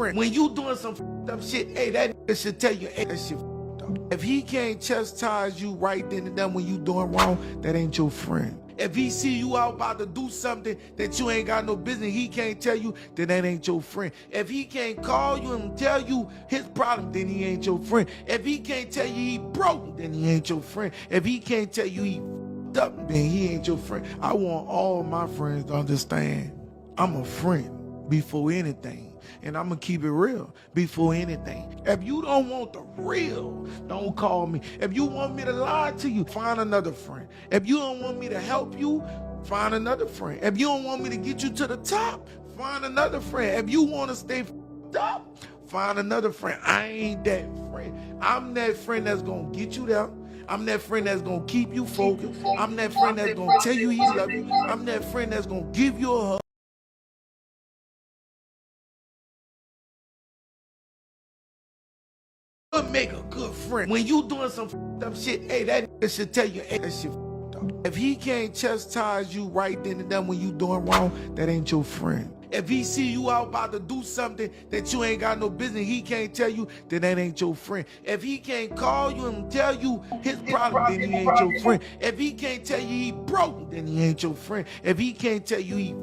friend. When you doing some up shit, hey, that nigga should tell you, hey, that shit up. If he can't chastise you right then and there when you doing wrong, that ain't your friend. If he see you out about to do something that you ain't got no business, he can't tell you, then that ain't your friend. If he can't call you and tell you his problem, then he ain't your friend. If he can't tell you he broke, then he ain't your friend. If he can't tell you he up, then he ain't your friend. I want all my friends to understand I'm a friend before anything. And I'm going to keep it real before anything. If you don't want the real, don't call me. If you want me to lie to you, find another friend. If you don't want me to help you, find another friend. If you don't want me to get you to the top, find another friend. If you want to stay up, find another friend. I ain't that friend. I'm that friend that's going to get you there. I'm that friend that's going to keep you focused. I'm that friend that's going to tell you he love you. I'm that friend that's going to give you a hug. Make a good friend. When you doing some up shit, hey, that nigga should tell you, hey, that shit up. If he can't chastise you right then and there when you doing wrong, that ain't your friend. If he see you out about to do something that you ain't got no business, he can't tell you, then that ain't your friend. If he can't call you and tell you his problem, then he ain't your friend. If he can't tell you he broke, then he ain't your friend. If he can't tell you he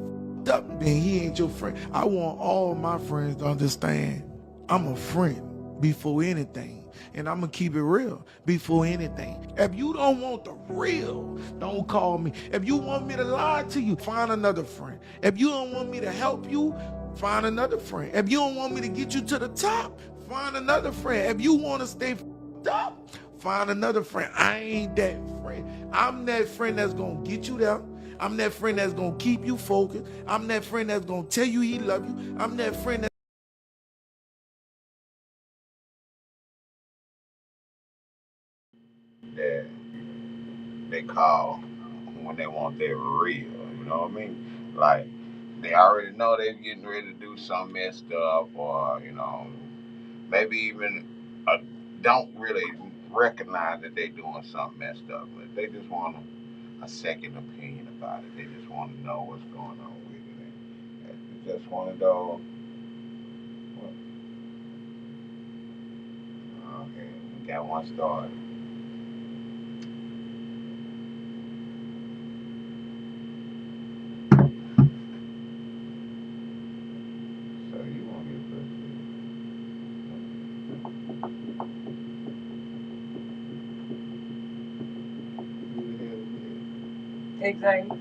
up, then he ain't your friend. I want all my friends to understand I'm a friend before anything. And I'm going to keep it real before anything. If you don't want the real, don't call me. If you want me to lie to you, find another friend. If you don't want me to help you, find another friend. If you don't want me to get you to the top, find another friend. If you want to stay up, find another friend. I ain't that friend. I'm that friend that's going to get you there. I'm that friend that's going to keep you focused. I'm that friend that's going to tell you he love you. I'm that friend that they call when they want their real. You know what I mean? Like they already know they're getting ready to do something messed up, or maybe even don't really recognize that they're doing something messed up, but they just want a second opinion about it. They just want to know what's going on with it. And it's just one of those. Well, okay, we got one started. So you want to get Exactly.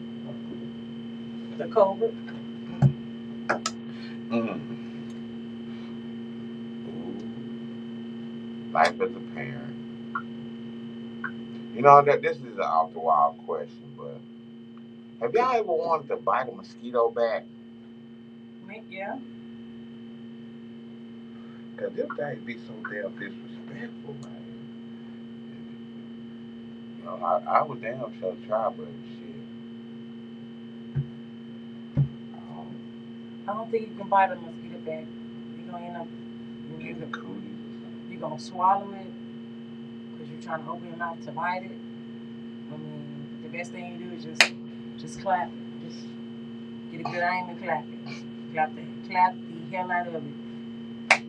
The COVID. mm. Life as a parent. You know that this is an off the wall question, but have y'all ever wanted to bite a mosquito back? Yeah. Cause them things be so damn disrespectful, man. I would damn sure try, but shit. I don't think you can bite a mosquito back. You're gonna end up Getting the cooties or something. you're gonna swallow it because you're trying to open your mouth to bite it. I mean, the best thing you do is just clap it. Just get a good aim and clap it. Clap the hell out of it.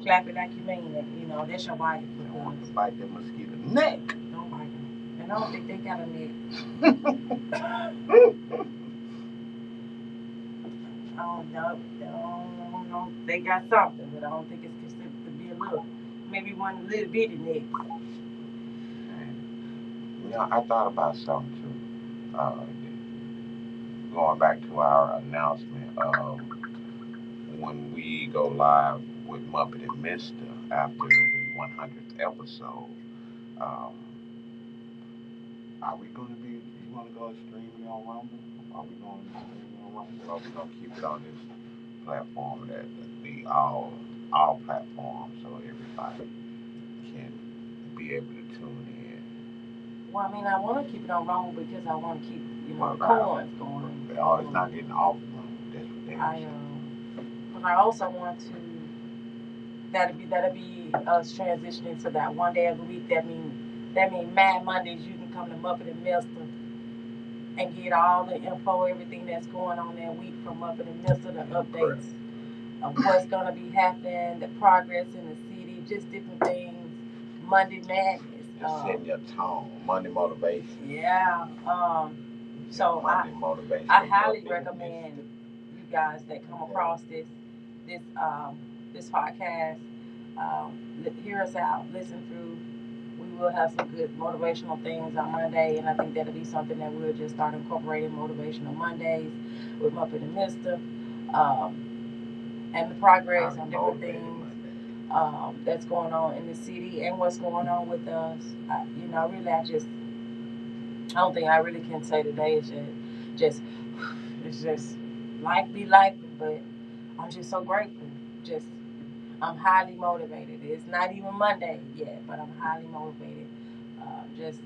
Clap it like you mean it. You know, that's your body. I want to bite that mosquito neck. Don't bite them. And I don't think they got a neck. I don't know. They got something, but I don't think it's considered to be a little. Maybe one little bitty neck. I thought about something too. Going back to our announcement of when we go live with Muppet and Mister after the 100th episode. Um, are we going to be? You want to go streaming on Rumble? Are we going to be streaming on Rumble? Or are we going to keep it on this platform that be all platforms so everybody can be able to tune in? Well, I mean, I want to keep it on Rumble because I want to keep, the coins going. Oh, it's not getting off Rumble. That's what they But I also want to. That'll be us transitioning to that one day of the week. That mean Mad Mondays. You can come to Muppet and Mister and get all the info, everything that's going on that week from Muppet and Mister, the updates. of what's gonna be happening, the progress in the city, just different things. Monday Madness. Just setting your tone. Monday motivation. Yeah. So Monday motivation. I highly recommend you guys that come across this this podcast. Hear us out, listen through. We will have some good motivational things on Monday, and I think that'll be something that we'll just start incorporating motivational Mondays with Muppet and Mister, and the progress on different things that's going on in the city and what's going on with us. I don't think I really can say today is just it's just life be life, but I'm just so grateful. Just I'm highly motivated. It's not even Monday yet, but I'm highly motivated. Just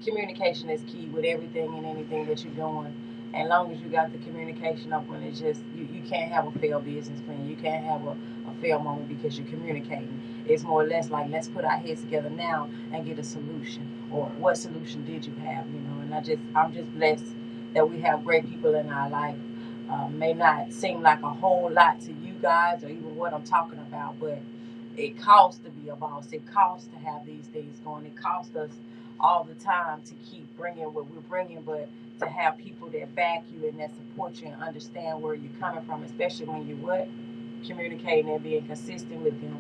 communication is key with everything and anything that you're doing. And long as you got the communication up, when it's just you can't have a failed business plan. You can't have a failed moment because you're communicating. It's more or less like let's put our heads together now and get a solution. Or what solution did you have? And I'm just blessed that we have great people in our life. May not seem like a whole lot to you guys or even what I'm talking about, but it costs to be a boss. It costs to have these things going. It costs us all the time to keep bringing what we're bringing, but to have people that back you and that support you and understand where you're coming from, especially when you communicating and being consistent with them.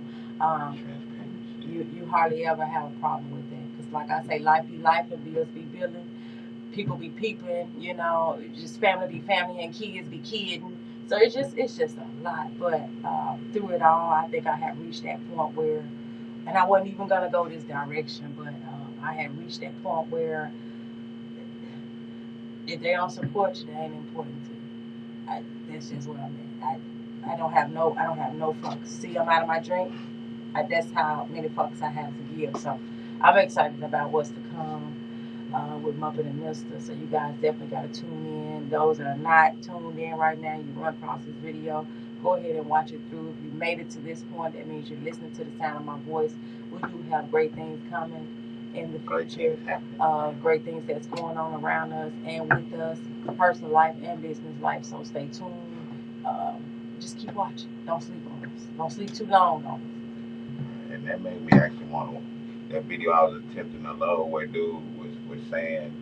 You hardly ever have a problem with that because, like I say, life be life and bills be billing, people be peeping, just family be family and kids be kidding. So it's just a lot. But through it all, I think I had reached that point where, and I wasn't even gonna go this direction, but I had reached that point where if they don't support you, they ain't important to you. That's just what I'm at. I don't have no fucks. See, I'm out of my drink. That's how many fucks I have to give. So I'm excited about what's to come with Muppet and Mister. So you guys definitely got to tune in. Those that are not tuned in right now, you run across this video, go ahead and watch it through. If you made it to this point, that means you're listening to the sound of my voice. We do have great things coming in the future. Great things that's going on around us and with us, personal life and business life. So stay tuned. Just keep watching. Don't sleep on us. Don't sleep too long on us. And that made me actually want to. That video I was attempting to load where dude was saying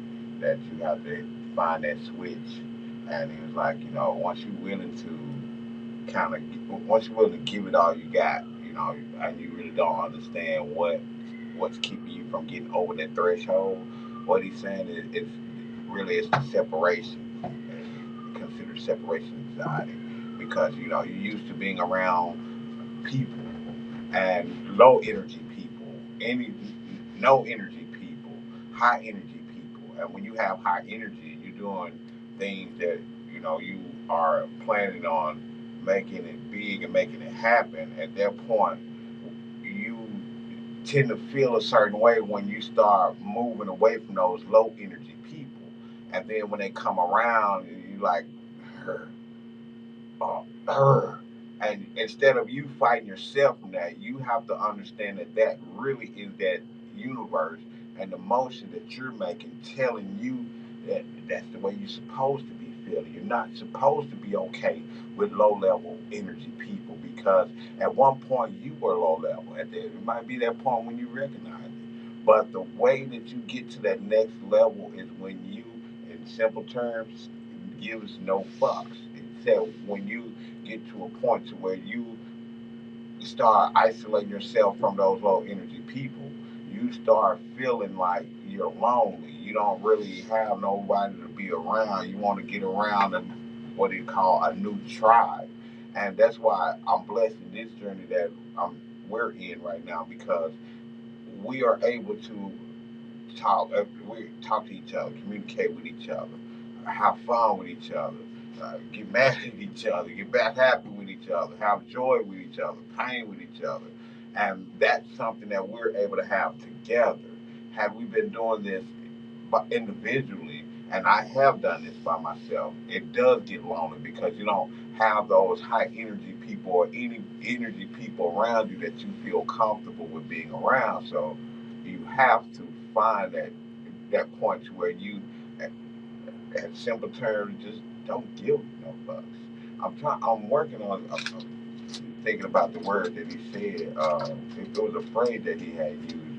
that you have to find that switch, and he was like, once you're willing to once you're willing to give it all you got, and you really don't understand what's keeping you from getting over that threshold. What he's saying is it's the separation. Consider separation anxiety because you're used to being around people and low energy people, no energy people, high energy people. And when you have high energy and you're doing things that you are planning on making it big and making it happen, at that point you tend to feel a certain way when you start moving away from those low energy people. And then when they come around, you like, her. And instead of you fighting yourself from that, you have to understand that really is that universe and the motion that you're making telling you that that's the way you're supposed to be feeling. You're not supposed to be okay with low level energy people because at one point you were low level. It might be that point when you recognize it. But the way that you get to that next level is when you, in simple terms, gives no fucks. It said when you get to a point to where you start isolating yourself from those low energy people, you start feeling like you're lonely. You don't really have nobody to be around. You want to get around what they call a new tribe. And that's why I'm blessed in this journey that we're in right now because we are able to we talk to each other, communicate with each other, have fun with each other, get mad at each other, get back happy with each other, have joy with each other, pain with each other. And that's something that we're able to have together. Had we been doing this individually, and I have done this by myself, it does get lonely because you don't have those high energy people or any energy people around you that you feel comfortable with being around. So you have to find that point to where you, at simple terms, just don't give no fucks. I'm working on. Thinking about the word that he said. It was a phrase that he had used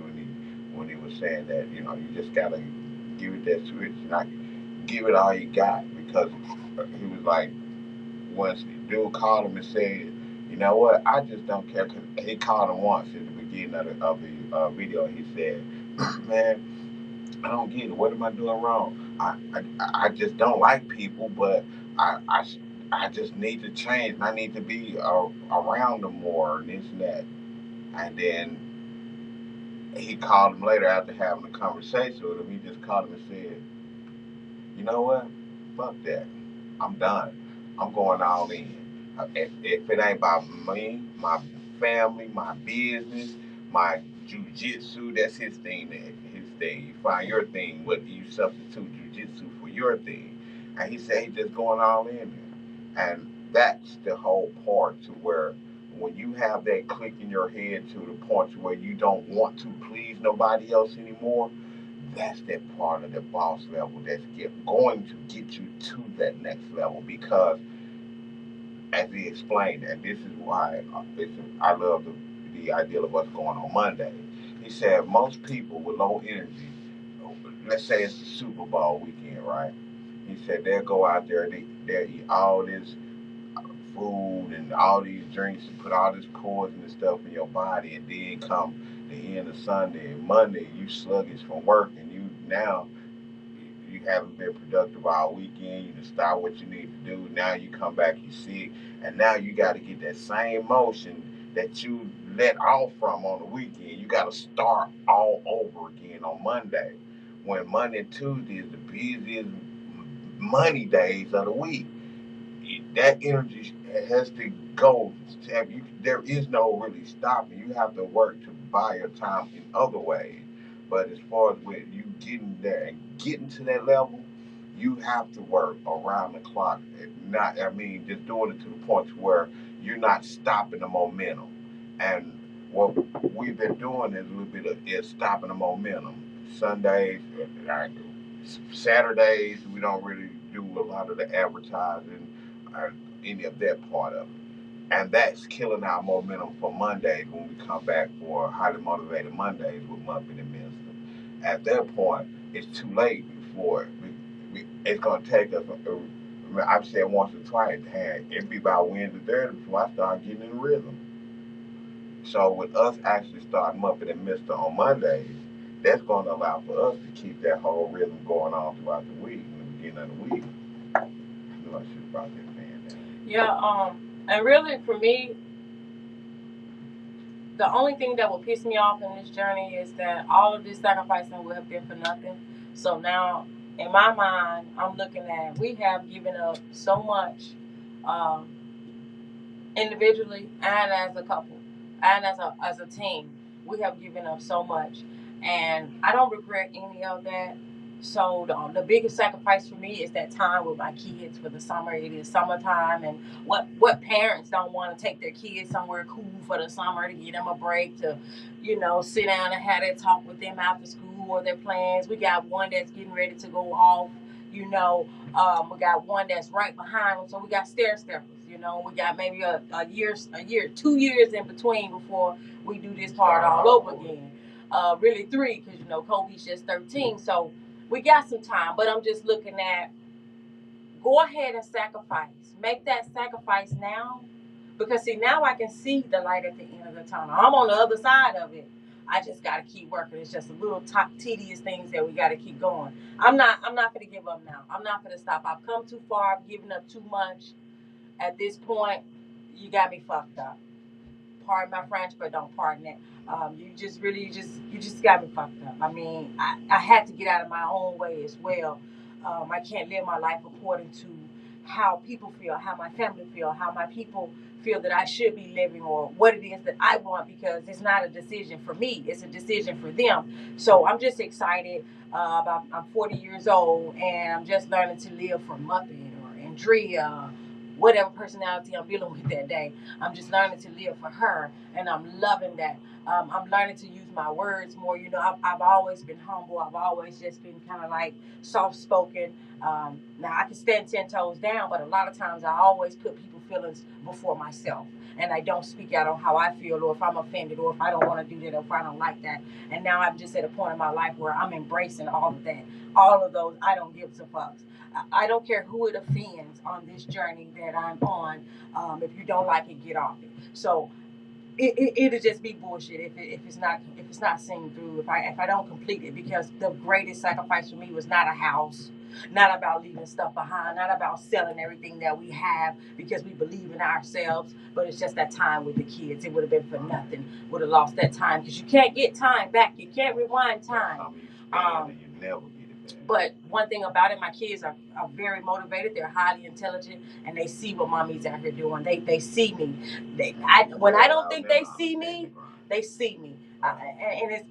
when he was saying that you just gotta give it that switch, not give it all you got, because he was like, once the dude called him and said, you know what, I just don't care. 'Cause he called him once at the beginning of the video. He said, man, I don't get it. What am I doing wrong? I just don't like people, but I, I, I just need to change. I need to be around them more and this and that. And then he called him later after having a conversation with him. He just called him and said, you know what? Fuck that. I'm done. I'm going all in. If it ain't about me, my family, my business, my jujitsu, that's his thing. His thing. You find your thing, whether you substitute jujitsu for your thing. And he said he's just going all in there. And that's the whole part to where when you have that click in your head to the point to where you don't want to please nobody else anymore, that's that part of the boss level that's going to get you to that next level. Because as he explained, and this is why I love the idea of us going on Monday. He said most people with low energy, let's say it's the Super Bowl weekend, right? He said they'll go out there, they'll eat all this food and all these drinks and put all this poison and stuff in your body, and then come the end of Sunday and Monday, you sluggish from work, and you haven't been productive all weekend. You just start what you need to do. Now you come back, you sick, and now you got to get that same motion that you let off from on the weekend. You got to start all over again on Monday, when Monday and Tuesday is the busiest money days of the week. That energy has to go. There is no really stopping. You have to work to buy your time in other ways. But as far as with you getting there and getting to that level, you have to work around the clock. Not, I mean, just doing it to the point to where you're not stopping the momentum. And what we've been doing is a little bit of is stopping the momentum. Sundays, Saturdays, we don't really do a lot of the advertising or any of that part of it. And that's killing our momentum for Mondays when we come back for Highly Motivated Mondays with Muppet and Minister. At that point, it's too late for it. It's going to take us, I've said once or twice, it'd be about Wednesday, Thursday before I start getting in the rhythm. So with us actually starting Muppet and Mister on Mondays, that's going to allow for us to keep that whole rhythm going on throughout the week. In the beginning of the week, I knew I should have brought that fan down. Yeah, and really for me, the only thing that will piss me off in this journey is that all of this sacrificing would have been for nothing. So now, in my mind, I'm looking at we have given up so much, um, individually and as a couple and as a team. We have given up so much, and I don't regret any of that. So the biggest sacrifice for me is that time with my kids for the summer. It is summertime, and what parents don't want to take their kids somewhere cool for the summer to give them a break to, sit down and have that talk with them after school or their plans. We got one that's getting ready to go off. We got one that's right behind them, so we got stair steppers. We got maybe a year, 2 years in between before we do this part all over again. Really 3, because Kobe's just 13, so we got some time. But I'm just looking at, go ahead and sacrifice. Make that sacrifice now, because see, now I can see the light at the end of the tunnel. I'm on the other side of it. I just got to keep working. It's just a little tedious things that we got to keep going. I'm not going to give up now. I'm not going to stop. I've come too far. I've given up too much. At this point, you got me fucked up. Pardon my French, but don't pardon it. You just got me fucked up. I mean, I had to get out of my own way as well. I can't live my life according to how people feel, how my family feel, how my people feel that I should be living, or what it is that I want, because it's not a decision for me. It's a decision for them. So I'm just excited. I'm 40 years old, and I'm just learning to live for Muppet or Andrea, whatever personality I'm dealing with that day. I'm just learning to live for her, and I'm loving that. I'm learning to use my words more. I've always been humble. I've always just been kind of like soft spoken. Now I can stand 10 toes down, but a lot of times I always put people feelings before myself. And I don't speak out on how I feel, or if I'm offended, or if I don't want to do that, or if I don't like that. And now I'm just at a point in my life where I'm embracing all of that. All of those, I don't give a fucks. I don't care who it offends on this journey that I'm on. If you don't like it, get off it. So it'll just be bullshit if it's not seen through, if I don't complete it, because the greatest sacrifice for me was not a house, not about leaving stuff behind, not about selling everything that we have because we believe in ourselves, but it's just that time with the kids. It would have been for nothing. Would have lost that time, because you can't get time back. You can't rewind time. You never get it back. But one thing about it, my kids are very motivated. They're highly intelligent, and they see what mommy's out here doing. They see me. When I don't think they see me, they see me.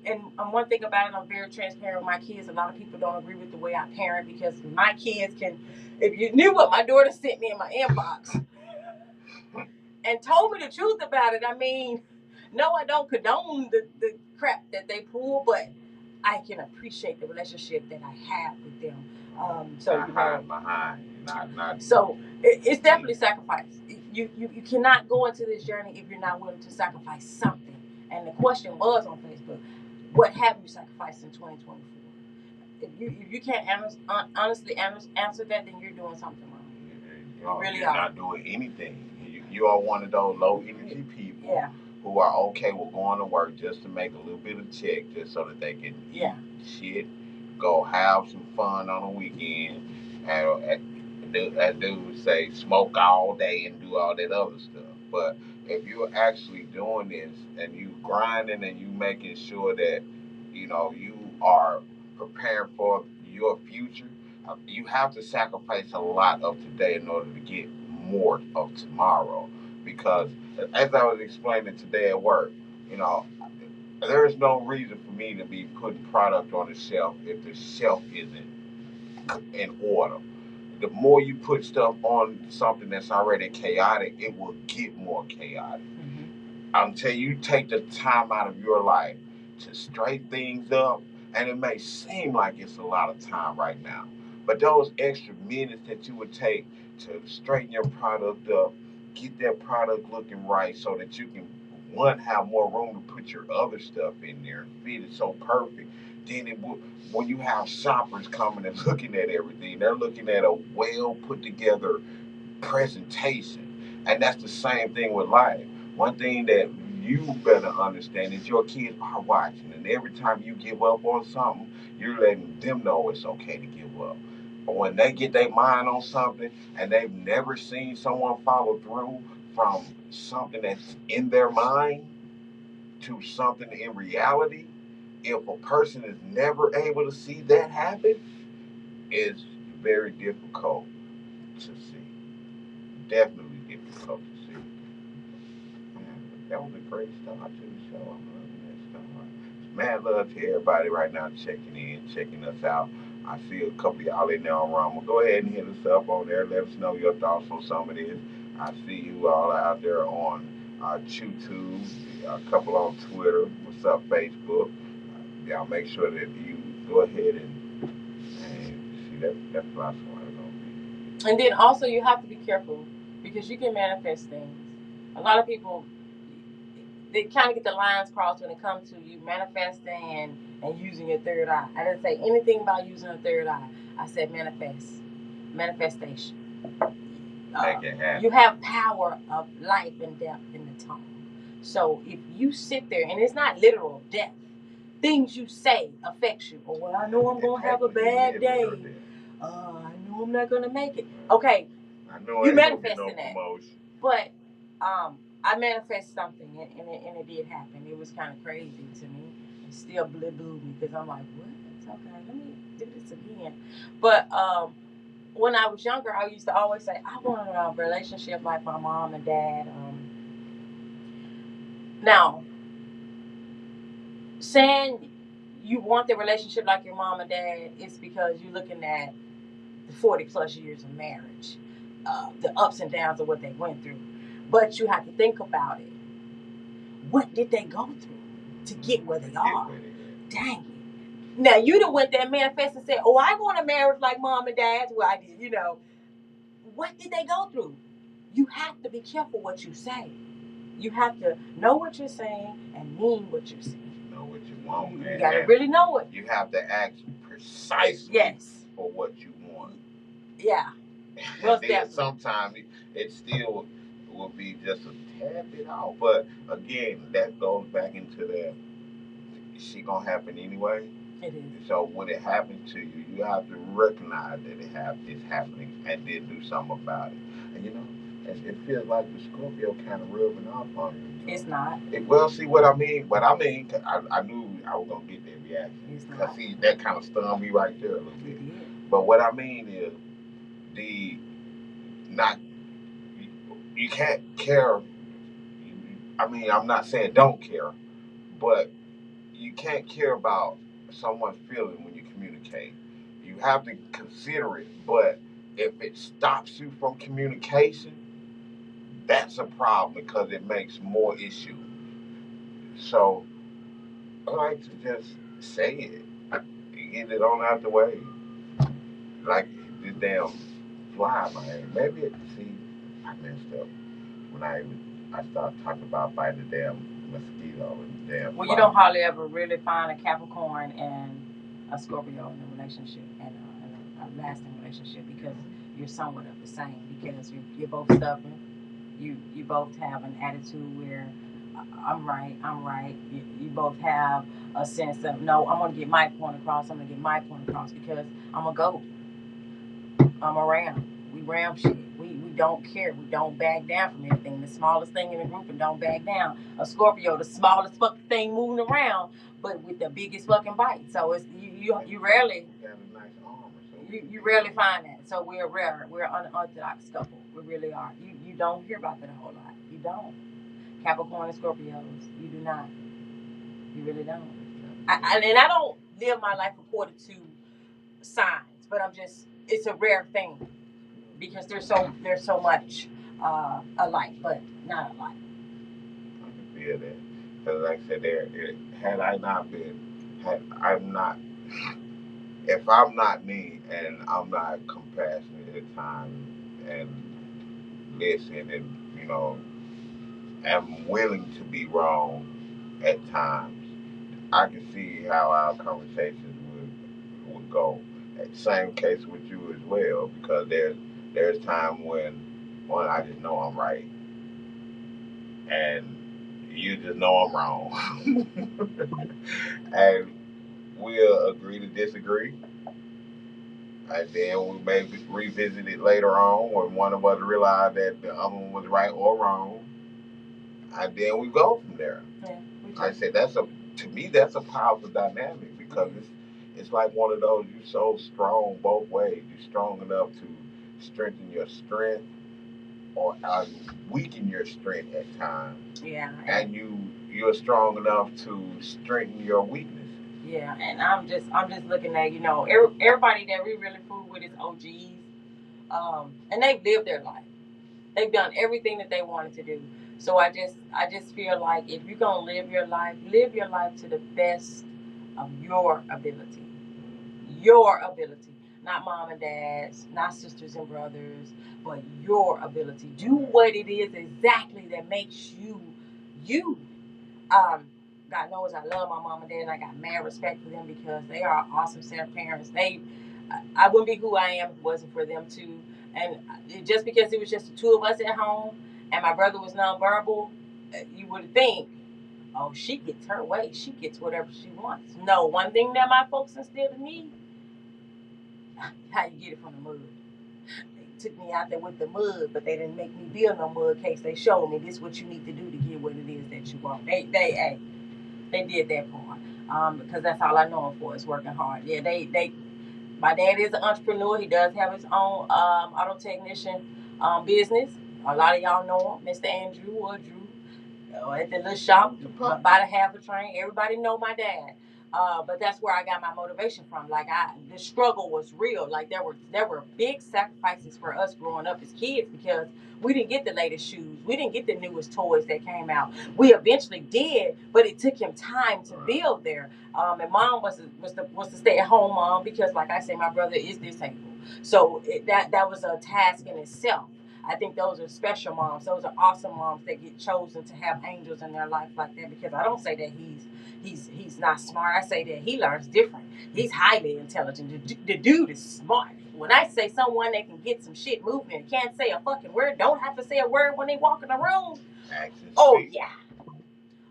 And one thing about it, I'm very transparent with my kids. A lot of people don't agree with the way I parent, because my kids can. If you knew what my daughter sent me in my inbox and told me the truth about it, I mean, no, I don't condone the crap that they pull, but I can appreciate the relationship that I have with them. So it's definitely sacrifice. You cannot go into this journey if you're not willing to sacrifice something. And the question was on Facebook, what have you sacrificed in 2024? If you can't honestly answer that, then you're doing something wrong. You're not doing anything. You are one of those low energy people who are okay with going to work just to make a little bit of check, just so that they can eat shit, go have some fun on the weekend, and as dudes say, smoke all day and do all that other stuff. But if you're actually doing this and you grinding and you making sure that you are preparing for your future, you have to sacrifice a lot of today in order to get more of tomorrow. Because as I was explaining today at work, there is no reason for me to be putting product on the shelf if the shelf isn't in order. The more you put stuff on something that's already chaotic, it will get more chaotic. Until you take the time out of your life to straighten things up, and it may seem like it's a lot of time right now, but those extra minutes that you would take to straighten your product up, get that product looking right, so that you can, one, have more room to put your other stuff in there and fit it so perfect. Then when you have shoppers coming and looking at everything, they're looking at a well put together presentation. And that's the same thing with life. One thing that you better understand is your kids are watching, and every time you give up on something, you're letting them know it's okay to give up. But when they get their mind on something and they've never seen someone follow through from something that's in their mind to something in reality, if a person is never able to see that happen, it's very difficult to see. Definitely difficult to see. Man, that was a great start to the show. I'm loving that start. Mad love to everybody right now checking in, checking us out. I see a couple of y'all in there on Rumble. Go ahead and hit us up on there. Let us know your thoughts on some of this. I see you all out there on YouTube, a couple on Twitter. What's up, Facebook? Y'all make sure that you go ahead and see that's lots of what it's gonna be. And then also you have to be careful, because you can manifest things. A lot of people, they kind of get the lines crossed when it comes to you manifesting and using your third eye. I didn't say anything about using a third eye. I said manifestation. You have power of life and death in the tongue. So if you sit there, and it's not literal death, things you say affects you. Oh, well, I know I'm going to have a bad day. I know I'm not going to make it. Okay, you manifesting that. But I manifest something, and it did happen. It was kind of crazy to me. It still blew me, because I'm like, what? It's okay, let me do this again. But when I was younger, I used to always say, I want a relationship like my mom and dad. Now, saying you want the relationship like your mom and dad is because you're looking at the 40 plus years of marriage, the ups and downs of what they went through. But you have to think about it. What did they go through to get where they are? Dang it. Now, you done went there and manifest and said, I want a marriage like mom and dad's. Well, I did, What did they go through? you have to be careful what you say. You have to know what you're saying and mean what you're saying. Know what you want, man. You gotta really know it. You have to act precisely for what you want. Yeah. And then sometimes it still will be just a tad bit off. But again, that goes back into that. She gonna happen anyway. It is. So when it happens to you, you have to recognize that it's happening and then do something about it. And you know, it feels like the Scorpio kind of rubbing off on you. It's not. Well, see what I mean? But I mean, I knew I was going to get that reaction. It's not. Because, see, that kind of stunned me right there a little bit. But what I mean is, you can't care. I mean, I'm not saying don't care, but you can't care about someone's feeling when you communicate. You have to consider it, but if it stops you from communication, that's a problem because it makes more issues. So I like to just say it, get it on out the way. Like this damn fly, man. Maybe I messed up when I started talking about biting the damn mosquito and damn. Well, you don't hardly ever really find a Capricorn and a Scorpio in a relationship and a lasting relationship because you're somewhat of the same. Because you're both stubborn. You both have an attitude where I'm right. You both have a sense of, no, I'm going to get my point across. I'm going to get my point across because I'm a goat. I'm a ram. We ram shit. We don't care. We don't back down from anything. The smallest thing in the group and don't back down. A Scorpio, the smallest fucking thing moving around, but with the biggest fucking bite. So it's you rarely. You rarely find that. So we're rare. We're an unorthodox couple. We really are. You don't hear about that a whole lot. You don't. Capricorn and Scorpios, you do not. You really don't. I don't live my life according to signs, but it's a rare thing because there's so much alike, but not alike. I can feel that. Because like I said, if I'm not me and I'm not compassionate at times and listen and, you know, am willing to be wrong at times, I can see how our conversations would go. Same case with you as well, because there's time when I just know I'm right, and you just know I'm wrong, and we'll agree to disagree, and then we may revisit it later on when one of us realize that the other one was right or wrong, and then we go from there. Yeah, I said to me that's a powerful dynamic because it's like one of those, you're so strong both ways. You're strong enough to strengthen your strength or weaken your strength at times. Yeah. And you're strong enough to strengthen your weaknesses. Yeah, and I'm just looking at, everybody that we really fool with is OGs. And they've lived their life. They've done everything that they wanted to do. So I just feel like if you're gonna live your life to the best of your ability. Your ability. Not mom and dad's, not sisters and brothers, but your ability. Do what it is exactly that makes you you. God knows I love my mom and dad and I got mad respect for them because they are an awesome set of parents. I wouldn't be who I am if it wasn't for them too. And just because it was just the two of us at home and my brother was nonverbal, you would think, oh, she gets her way. She gets whatever she wants. No, one thing that my folks instilled in me, how you get it from the mud. They took me out there with the mud, but they didn't make me build no mud case. They showed me this is what you need to do to get what it is that you want. They did that part. Because that's all I know them for is working hard. Yeah, my dad is an entrepreneur. He does have his own auto technician business. A lot of y'all know him, Mr. Andrew or Drew. At the little shop, about a half a train. Everybody know my dad. But that's where I got my motivation from. Like the struggle was real. Like there were big sacrifices for us growing up as kids because we didn't get the latest shoes. We didn't get the newest toys that came out. We eventually did, but it took him time to build there. And mom was the stay-at-home mom because, like I said, my brother is disabled. So that was a task in itself. I think those are special moms. Those are awesome moms that get chosen to have angels in their life like that. Because I don't say that he's not smart. I say that he learns different. He's highly intelligent. The dude is smart. When I say someone that can get some shit moving and can't say a fucking word, don't have to say a word when they walk in the room. Oh yeah.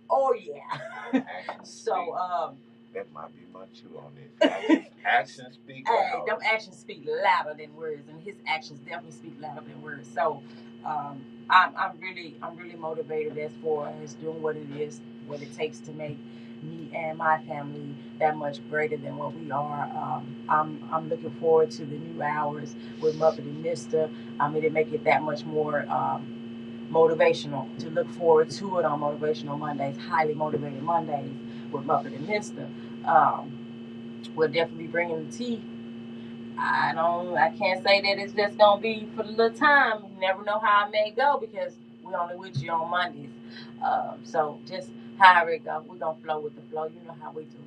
Oh yeah. So that might be my chew on this. Actions speak louder. Hey, them actions speak louder than words, and his actions definitely speak louder than words. So I'm really motivated as far as doing what it takes to make me and my family that much greater than what we are. I'm looking forward to the new hours with Muppet and Mister. It'll make it that much more motivational to look forward to it on Motivational Mondays, highly motivated Mondays with Muppet and Mister. We'll definitely be bringing the tea. I can't say that it's just gonna be for the little time. You never know how it may go because we only with you on Mondays. So just however it go, we're gonna flow with the flow. You know how we do.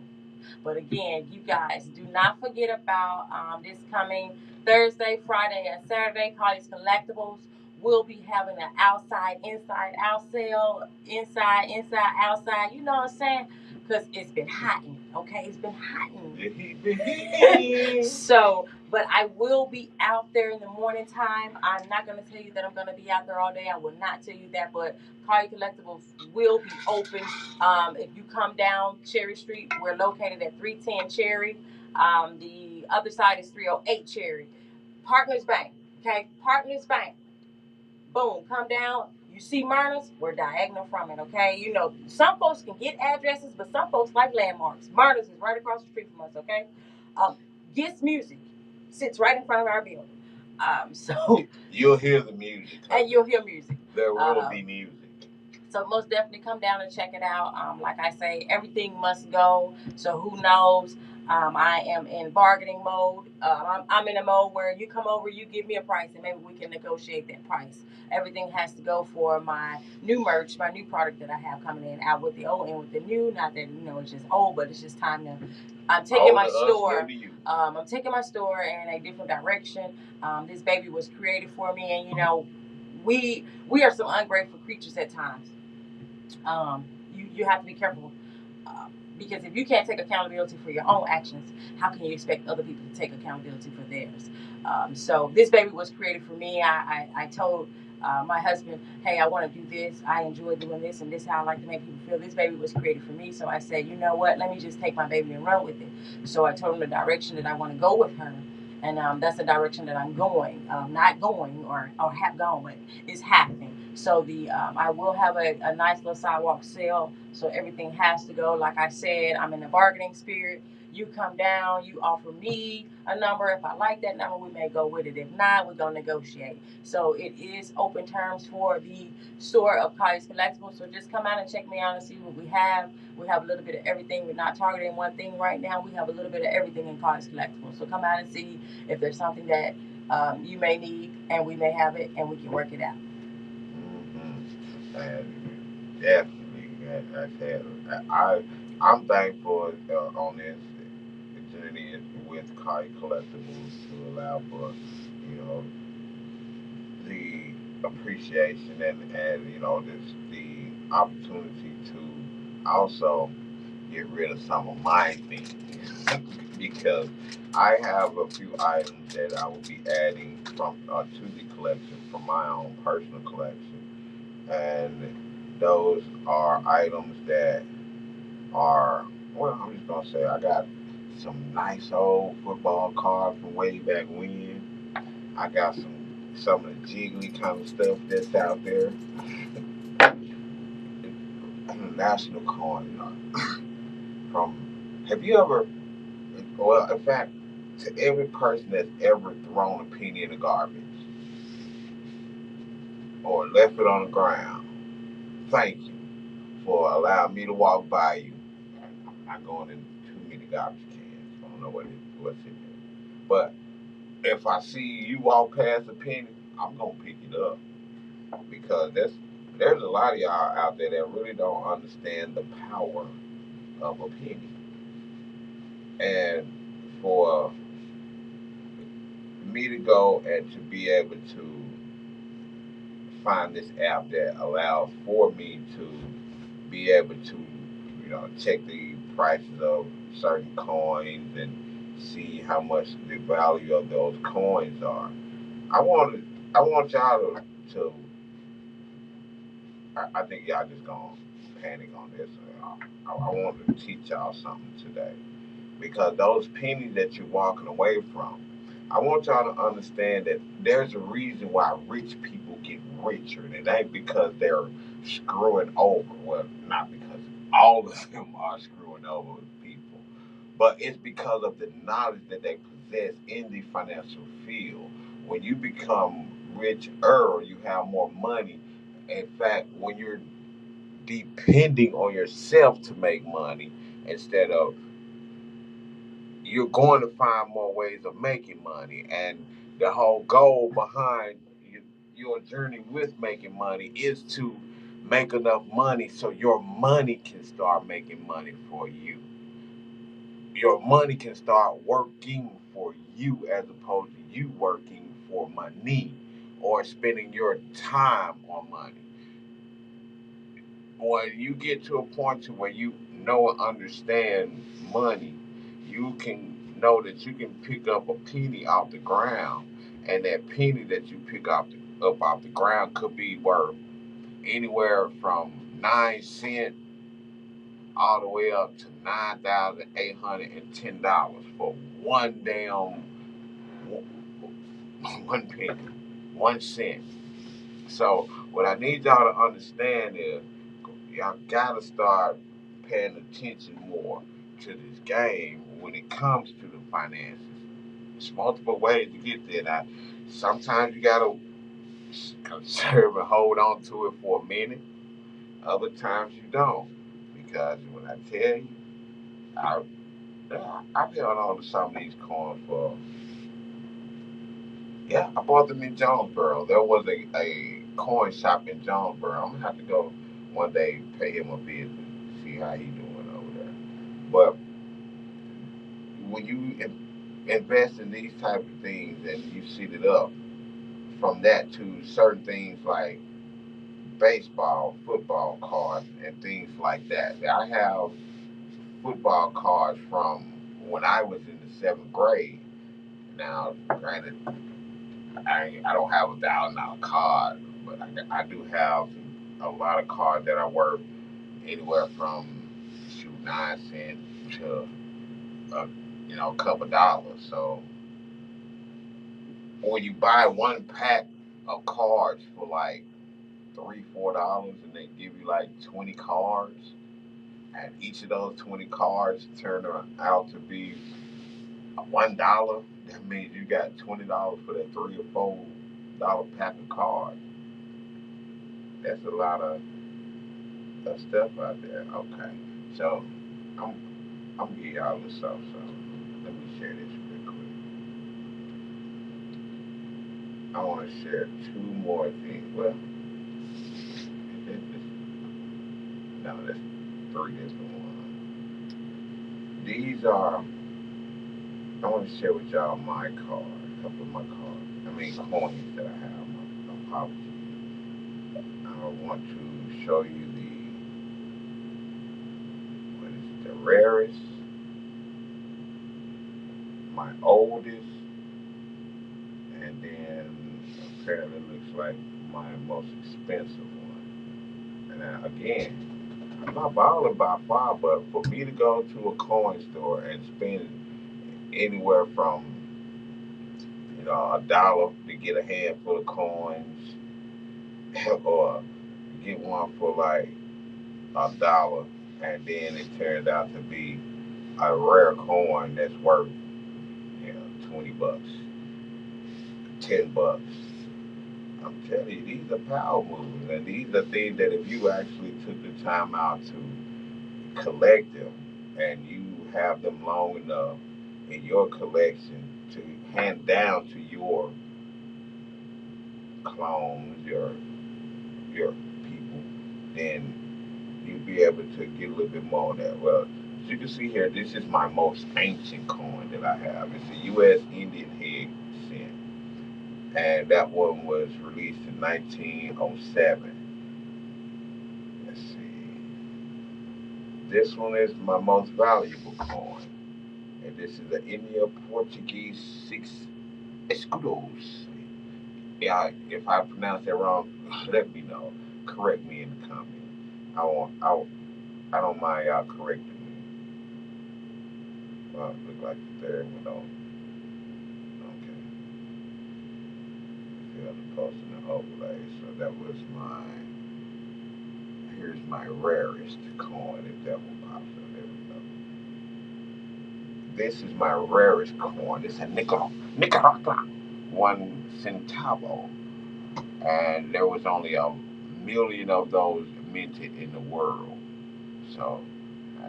But again, you guys do not forget about this coming Thursday, Friday, and Saturday. College Collectibles will be having an outside, inside, out sale. Inside, outside. You know what I'm saying? Because it's been hotting, okay? It's been hotting. So, but I will be out there in the morning time. I'm not going to tell you that I'm going to be out there all day. I will not tell you that, but Cardi Collectibles will be open. If you come down Cherry Street, we're located at 310 Cherry. The other side is 308 Cherry. Partners Bank, okay? Partners Bank. Boom, come down. You see Myrna's, we're diagonal from it, okay? You know, some folks can get addresses, but some folks like landmarks. Myrna's is right across the street from us, okay? Gets Music sits right in front of our building. So you'll hear the music. And you'll hear music. There will be music. So most definitely come down and check it out. Like I say, everything must go. So who knows? I am in bargaining mode. I'm in a mode where you come over, you give me a price, and maybe we can negotiate that price. Everything has to go for my new merch, my new product that I have coming in, out with the old and with the new. Not that it's just old, but it's just time to. I'm taking my store. I'm taking my store in a different direction. This baby was created for me, and we are some ungrateful creatures at times. You have to be careful because if you can't take accountability for your own actions, how can you expect other people to take accountability for theirs? So this baby was created for me. I told my husband, hey, I want to do this. I enjoy doing this, and this is how I like to make people feel. This baby was created for me. So I said, you know what? Let me just take my baby and run with it. So I told him the direction that I want to go with her. And that's the direction that I'm going. Not going or have gone, but it's happening. So I will have a nice little sidewalk sale. So everything has to go. Like I said, I'm in the bargaining spirit. You come down, you offer me a number. If I like that number, we may go with it. If not, we're going to negotiate. So it is open terms for the store of College Collectibles. So just come out and check me out and see what we have. We have a little bit of everything. We're not targeting one thing right now. We have a little bit of everything in College Collectibles. So come out and see if there's something that you may need, and we may have it, and we can work it out. And definitely, I'm thankful on this journey with Kai Collectibles to allow for the appreciation and the opportunity to also get rid of some of my things because I have a few items that I will be adding from to the collection from my own personal collection. And those are items that are, well, I'm just gonna say I got some nice old football cards from way back when. I got some of the jiggly kind of stuff that's out there. National coin from. Have you ever? Well, in fact, to every person that's ever thrown a penny in the garbage or left it on the ground, thank you for allowing me to walk by you. I'm not going in too many garbage cans. I don't know what's in there. But if I see you walk past a penny, I'm gonna pick it up because there's a lot of y'all out there that really don't understand the power of a penny. And for me to go and to be able to find this app that allows for me to be able to, check the prices of certain coins and see how much the value of those coins are. I want I want y'all to I think y'all just gonna panic on this. I want to teach y'all something today because those pennies that you're walking away from, I want y'all to understand that there's a reason why rich people get richer. And it ain't because they're screwing over. Well, not because all of them are screwing over people, but it's because of the knowledge that they possess in the financial field. When you become richer, you have more money. In fact, when you're depending on yourself to make money instead of you're going to find more ways of making money. And the whole goal behind your journey with making money is to make enough money so your money can start making money for you. Your money can start working for you as opposed to you working for money or spending your time on money. When you get to a point to where you know and understand money, you can know that you can pick up a penny off the ground, and that penny that you pick up off the ground could be worth anywhere from 9 cents all the way up to $9,810 for one damn one penny, 1 cent. So what I need y'all to understand is y'all gotta start paying attention more to this game when it comes to the finances. There's multiple ways to get there. Now, sometimes you gotta conserve and hold on to it for a minute. Other times you don't, because when I tell you, I I've held on to some of these coins for. Yeah, I bought them in Jonesboro. There was a coin shop in Jonesboro. I'm gonna have to go one day, pay him a visit, see how he doing over there. But when you invest in these type of things and you set it up from that to certain things like baseball, football cards, and things like that. I have football cards from when I was in the seventh grade. Now, granted, I don't have $1,000 card, but I do have a lot of cards that are worth anywhere from 9 cents to a couple dollars. So when you buy one pack of cards for like $3-4, and they give you like 20 cards, and each of those 20 cards turn out to be $1, that means you got $20 for that $3 or $4 pack of cards. That's a lot of stuff out there. Okay, so I'm I'm gonna give y'all this stuff. So let me share this real quick. I want to share two more things. Well, no, that's three different ones. These are. I want to share with y'all my card, a couple of my cards. I mean coins that I have. My apologies. I want to show you the rarest, my oldest, and then apparently looks like my most expensive one. And again, I'm not balling by far, but for me to go to a coin store and spend anywhere from $1 to get a handful of coins, or get one for like $1, and then it turns out to be a rare coin that's worth 20 bucks, $10. I'm telling you, these are power moves, and these are things that if you actually took the time out to collect them, and you have them long enough in your collection to hand down to your clones, your people, then you'll be able to get a little bit more on that. Well, as you can see here, this is my most ancient coin that I have. It's a U.S. Indian head cent. And that one was released in 1907. Let's see. This one is my most valuable coin. And this is the India Portuguese 6 escudos. Yeah, if I pronounce that wrong, let me know. Correct me in the comments. I don't mind y'all correcting me. Well, look like the third one on. Okay. Feel the post and the overlay. So that was here's my rarest coin, if that one pops up. There we go. This is my rarest coin. It's a Nicaragua 1 centavo. And there was only a million of those minted in the world. So I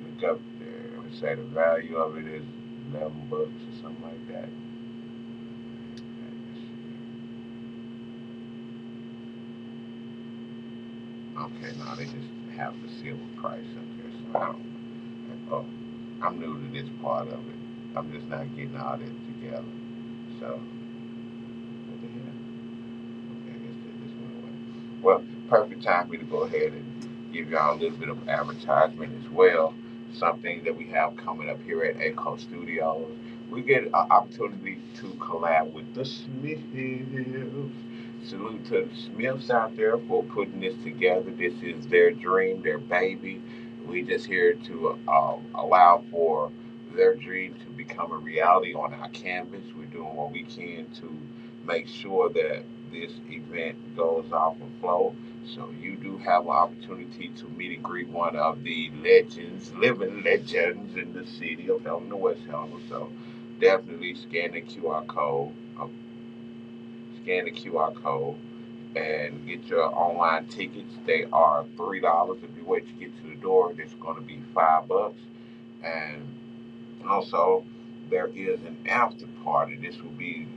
look up there. I would say the value of it is $11 or something like that. Okay, now they just have the silver price up there, so I don't. Oh, I'm new to this part of it. I'm just not getting all this together. So what the hell? Okay, I guess this went away. Well, perfect time for me to go ahead and give y'all a little bit of advertisement as well. Something that we have coming up here at Echo Studios. We get an opportunity to collab with the Smiths. Salute to the Smiths out there for putting this together. This is their dream, their baby. We just here to allow for their dream to become a reality on our canvas. We're doing what we can to make sure that this event goes off and flow. So you do have an opportunity to meet and greet one of the legends, living legends in the city of Helena, West Helena. So definitely scan the QR code, and get your online tickets. They are $3. If you wait to get to the door, it's going to be $5. And also, there is an after party. This will be.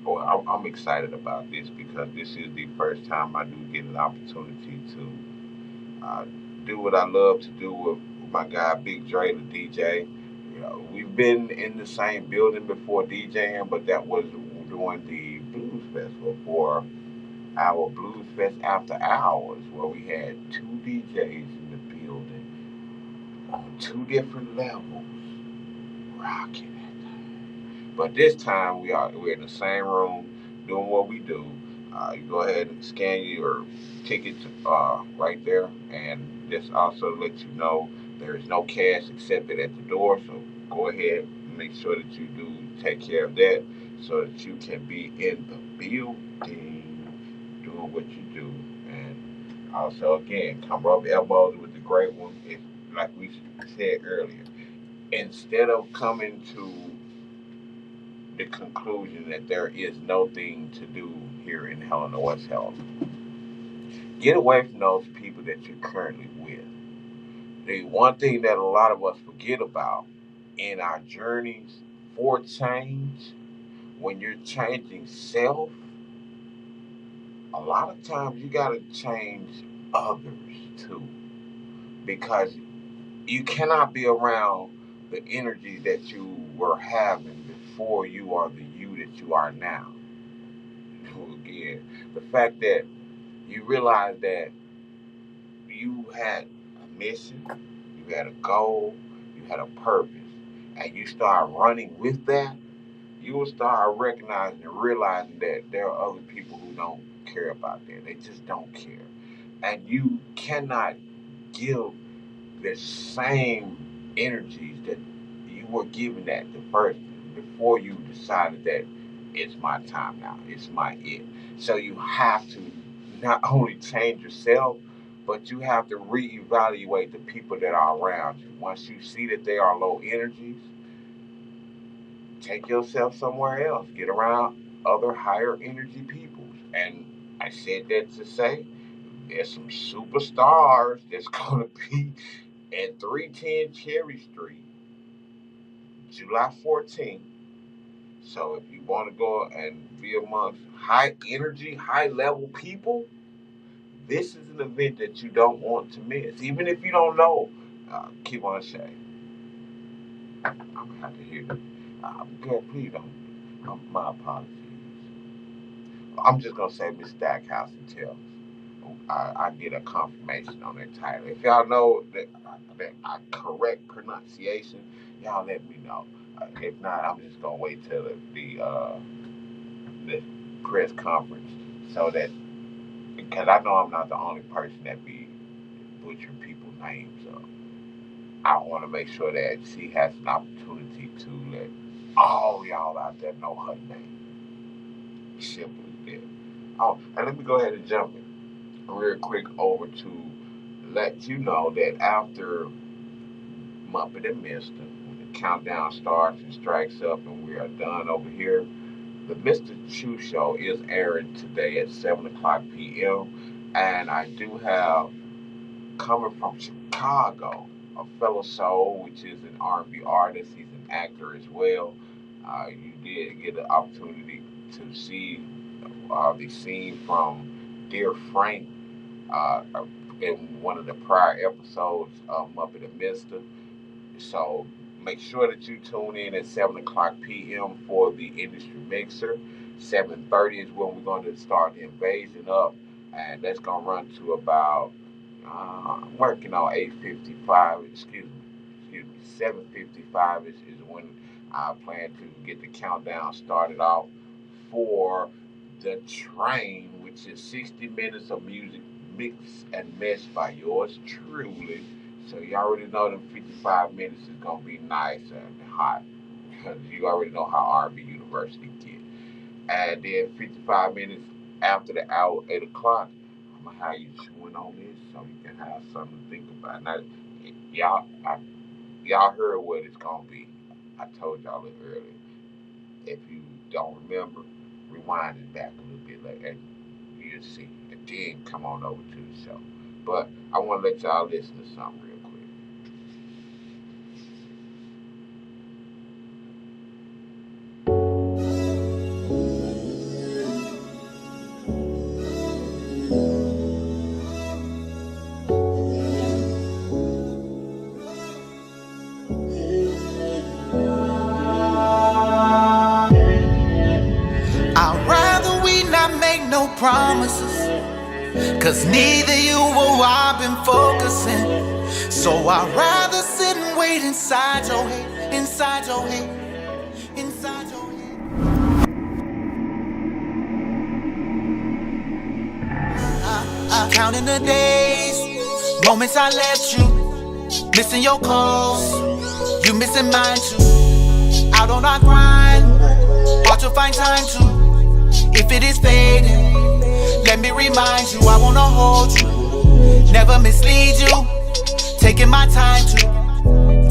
Oh, I'm excited about this because this is the first time I do get an opportunity to uh, do what I love to do with my guy Big Dre, the DJ. You know, we've been in the same building before DJing, but that was during the Blues Festival for our Blues Fest After Hours, where we had two DJs in the building on two different levels, rocking it. But this time we're in the same room doing what we do. You go ahead and scan your tickets right there, and this also lets you know there is no cash accepted at the door. So go ahead and make sure that you do take care of that, so that you can be in the building doing what you do. And also, again, come rub elbows with the great one. If, like we said earlier, instead of coming to the conclusion that there is no thing to do here in Helena, West Helena, get away from those people that you're currently with. The one thing that a lot of us forget about in our journeys for change, when you're changing self, a lot of times you got to change others too, because you cannot be around the energy that you were having before you are the you that you are now. Again, the fact that you realize that you had a mission, you had a goal, you had a purpose, and you start running with that, you will start recognizing and realizing that there are other people who don't care about that. They just don't care. And you cannot give the same energies that you were giving at the first before you decided that it's my time now, it's my it. So you have to not only change yourself, but you have to reevaluate the people that are around you. Once you see that they are low energies, take yourself somewhere else. Get around other higher energy people. And I said that to say there's some superstars that's gonna be at 310 Cherry Street, July 14th. So if you want to go and be amongst high energy, high level people, this is an event that you don't want to miss. Even if you don't know, Kevon Shay, I'm gonna have to hear that. Girl, please don't. My apologies. I'm just gonna say Miss Stackhouse and Tell. I get a confirmation on that title. If y'all know that correct pronunciation, y'all let me know. If not, I'm just gonna wait till the press conference so that because I know I'm not the only person that be butchering people's names. So I want to make sure that she has an opportunity to let all y'all out there know her name. Simple as that. Oh, and let me go ahead and jump real quick over to let you know that after Muppet and Mister, when the countdown starts and strikes up and we are done over here, the Mr. Chew Show is airing today at 7 o'clock p.m. And I do have coming from Chicago, a fellow soul, which is an R&B artist. He's an actor as well. You did get the opportunity to see the scene from Dear Frank uh, in one of the prior episodes of Muppet and Mister. So make sure that you tune in at 7 o'clock p.m. for the industry mixer. 7:30 is when we're going to start the invasion up, and that's going to run to about working on 8:55. Excuse me, 7:55 is when I plan to get the countdown started off for the train, which is 60 minutes of music mixed and meshed by yours truly. So you already know them 55 minutes is gonna be nice and hot because you already know how R&B University get. And then 55 minutes after the hour 8 o'clock, I'm gonna have you chewing on this so you can have something to think about. Now, y'all, y'all heard what it's gonna be. I told y'all it earlier. If you don't remember, rewind it back a little bit later and you'll see. And then come on over to the show. But I want to let y'all listen to something real quick. I'd rather we not make no promises, cause neither you or I've been focusing. So I'd rather sit and wait inside your head, inside your head, inside your head. Counting the days, moments I left you, missing your calls, you missing mine too. Out on our grind, hard to find time to. If it is fading, let me remind you, I wanna hold you, never mislead you, taking my time to,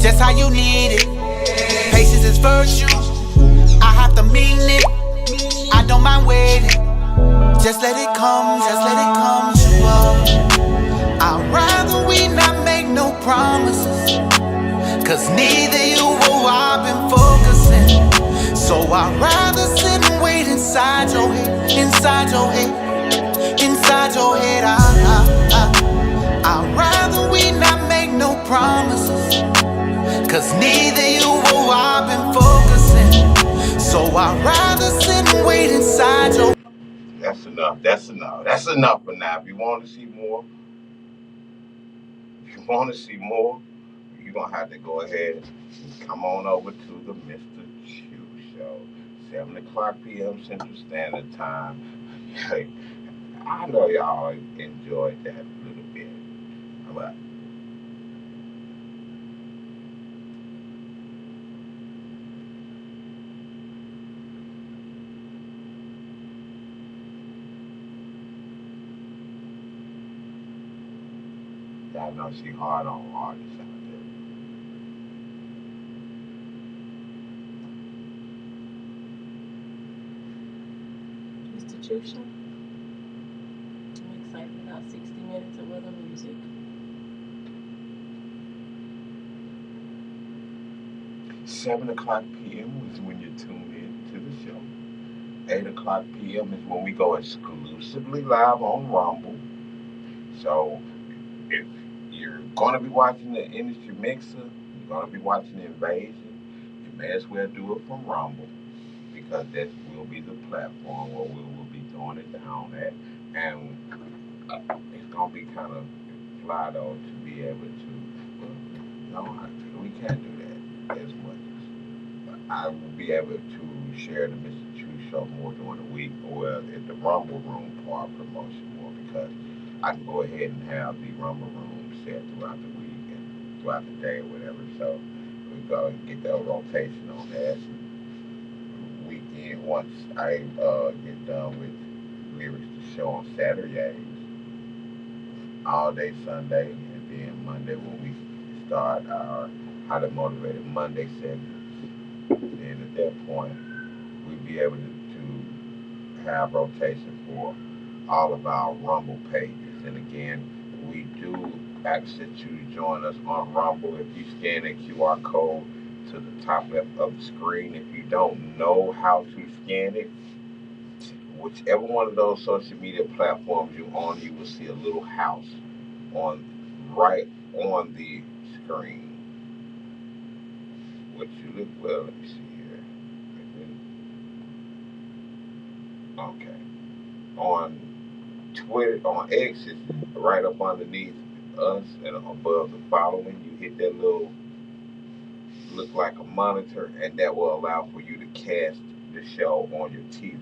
just how you need it. Patience is virtue, I have to mean it, I don't mind waiting, just let it come to us. I'd rather we not make no promises, cause neither you or I've been focusing. So I'd rather sit and wait inside your head, inside your head, inside your head. I'd rather we not make no promises, cause neither you or I've been focusing. So I'd rather sit and wait inside your. That's enough. That's enough. That's enough for now. If you want to see more, if you want to see more, you're going to have to go ahead and come on over to the Mr. Chew Show. 7 o'clock p.m. Central Standard Time. Hey, I know y'all enjoyed that a little bit. But y'all know she hard on artists out there. Mr. Chew Show. I'm excited about 60 minutes of other music. Seven o'clock p.m. is when you tune in to the show. 8 o'clock p.m. is when we go exclusively live on Rumble. So if you're going to be watching the industry mixer, you're going to be watching the invasion, you may as well do it from Rumble because that will be the platform where we will be throwing it down at, and it's gonna be kind of fly though to be able to. No, we can't do that as much. I will be able to share the Mr. True Show more during the week, or at the Rumble Room part promotion more because I can go ahead and have the Rumble Room set throughout the week and throughout the day or whatever. So we go and get that rotation on that weekend. Once I get done with lyrics to show on Saturdays, all day Sunday, and then Monday when we start our How to Motivate It Monday segment. And at that point, we'll be able to have rotation for all of our Rumble pages. And again, we do ask that you join us on Rumble. If you scan that QR code to the top left of the screen, if you don't know how to scan it, whichever one of those social media platforms you're on, you will see a little house on right on the screen. What you look well, let me see here. Okay. On Twitter, on X, it's right up underneath us and above the following. You hit that little look like a monitor, and that will allow for you to cast the show on your TV.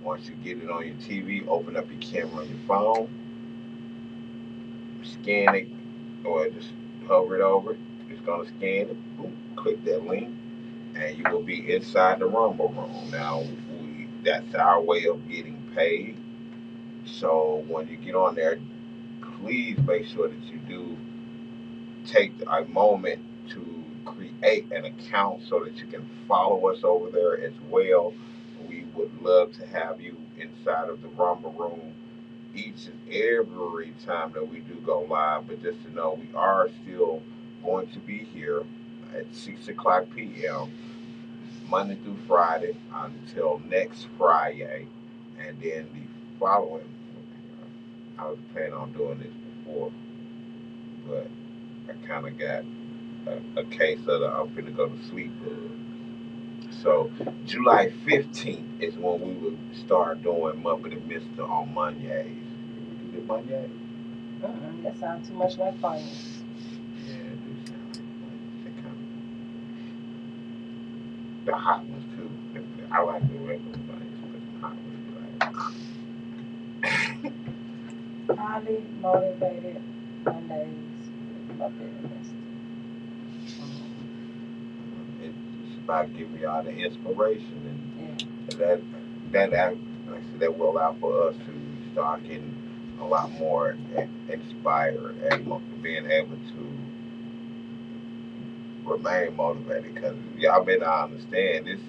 Once you get it on your TV, open up your camera on your phone, scan it, or just hover it over. It's gonna scan it. Boom, click that link, and you will be inside the Rumble Room. Now, that's our way of getting paid. So when you get on there, please make sure that you do take a moment to create an account so that you can follow us over there as well. We would love to have you inside of the Rumble Room each and every time that we do go live. But just to know, we are still going to be here at 6 o'clock p.m. Monday through Friday until next Friday. And then the following, I was planning on doing this before, but I kind of got a case of the I'm finna go to sleep bug. So July 15th is when we will start doing Muppet and Mister on Mondays. We do the Monday? That sounds too much like finance. Yeah, it do sound like kind of the hot ones too. I like the regular ones, but the hot ones be like. Highly motivated Mondays with Muppet and It's about giving y'all the inspiration, and Yeah. like I said, that will allow for us to start getting a lot more inspired and being able to remain motivated. Because y'all better understand this.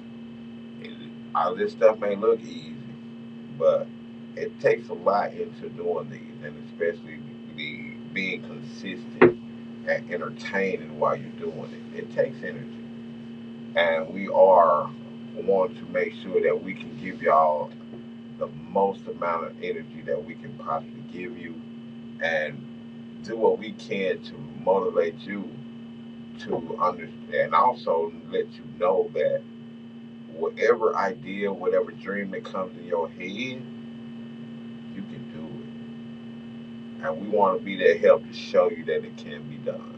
All this stuff may look easy, but it takes a lot into doing these, and especially the being consistent and entertaining while you're doing it. It takes energy, and we are want to make sure that we can give y'all the most amount of energy that we can possibly give you, and do what we can to motivate you to understand, and also let you know that whatever idea, whatever dream that comes in your head, you can do it. And we want to be that help to show you that it can be done.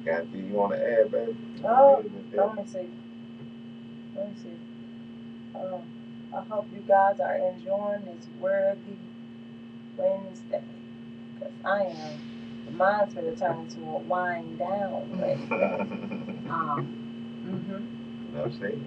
Got anything you want to add, baby? Oh, let me see. Let me see. I hope you guys are enjoying this worthy Wednesday. Because I am. Mine's going to turn into a wind down Wednesday. Mm-hmm. Enough said.